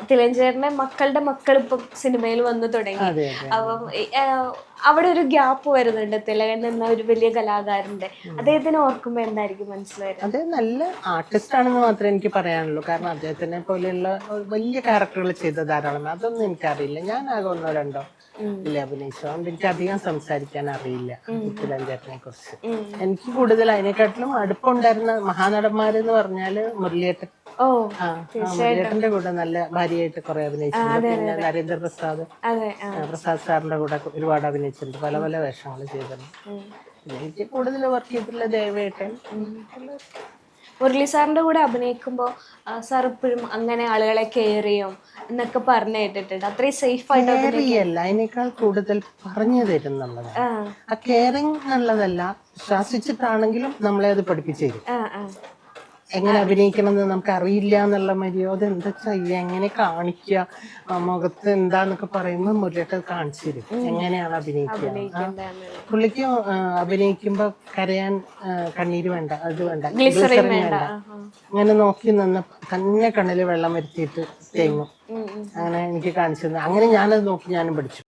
തിലഞ്ചേട്ടന്റെ മക്കളുടെ മക്കൾ ഇപ്പൊ സിനിമയിൽ വന്നു തുടങ്ങി. അപ്പം അവിടെ ഒരു ഗ്യാപ്പ് വരുന്നുണ്ട് തിലകൻ എന്ന ഒരു വലിയ കലാകാരന്റെ. അദ്ദേഹത്തിനെ ഓർക്കുമ്പോ എന്തായിരിക്കും മനസ്സിലായത്? അദ്ദേഹം നല്ല ആർട്ടിസ്റ്റ് ആണെന്ന് മാത്രമേ എനിക്ക് പറയാനുള്ളൂ. കാരണം അദ്ദേഹത്തിനെ പോലെയുള്ള വലിയ ക്യാരക്ടറുകൾ ചെയ്ത ധാരാളം. അതൊന്നും എനിക്കറിയില്ല. ഞാൻ ആകെ ഒന്നോ രണ്ടോ ഇല്ല അഭിനയിച്ചു. അതുകൊണ്ട് എനിക്ക് അധികം സംസാരിക്കാൻ അറിയില്ല തിലഞ്ചേട്ടനെ കുറിച്ച്. എനിക്ക് കൂടുതൽ അതിനെക്കാട്ടിലും അടുപ്പമുണ്ടായിരുന്ന മഹാനടന്മാരെന്ന് പറഞ്ഞാല് മുരളിയേട്ടൻ. മുരളിയേട്ടന്റെ കൂടെ നല്ല ഭാര്യയായിട്ട് കുറെ അഭിനയിച്ചിട്ടുണ്ട്. പിന്നെ നരേന്ദ്രപ്രസാദ് സാറിന്റെ കൂടെ ഒരുപാട് അഭിനയിച്ചിട്ടുണ്ട്. പല പല വേഷങ്ങൾ ചെയ്തിട്ടുണ്ട്. എനിക്ക് കൂടുതൽ വർക്ക് ചെയ്തിട്ടുള്ള ദേവേട്ടൻ. മുരളി സാറിന്റെ കൂടെ അഭിനയിക്കുമ്പോ സാർ എപ്പോഴും അങ്ങനെ ആളുകളെ കെയർ ചെയ്യും എന്നൊക്കെ പറഞ്ഞു കേട്ടിട്ടുണ്ട്. അത്രയും സേഫ് ആയിട്ട് കെയറിയല്ല, അതിനേക്കാൾ കൂടുതൽ പറഞ്ഞു തരും എന്നുള്ളതാണ്. ആ കെയറിങ് എന്നുള്ളതല്ല, ശ്വാസിച്ചിട്ടാണെങ്കിലും നമ്മളെ അത് പഠിപ്പിച്ചു തരും. എങ്ങനെ അഭിനയിക്കണം എന്ന് നമുക്ക് അറിയില്ല എന്നുള്ള മര്യാദ എന്താ ചെയ്യുക, എങ്ങനെ കാണിക്കുക, മുഖത്ത് എന്താന്നൊക്കെ പറയുമ്പോൾ മുരളിയേട്ടൻ കാണിച്ചു തരും എങ്ങനെയാണ് അഭിനയിക്കുക. പുള്ളിക്ക് അഭിനയിക്കുമ്പോ കരയാൻ കണ്ണീര് വേണ്ട, അത് വേണ്ട, ഗ്ലിസറിൻ വേണ്ട. അങ്ങനെ നോക്കി നിന്ന് തന്നെ കണ്ണില് വെള്ളം വരുത്തിയിട്ട് തേങ്ങും. അങ്ങനെ എനിക്ക് കാണിച്ചു തന്നെ. അങ്ങനെ ഞാനത് നോക്കി ഞാനും പഠിച്ചു.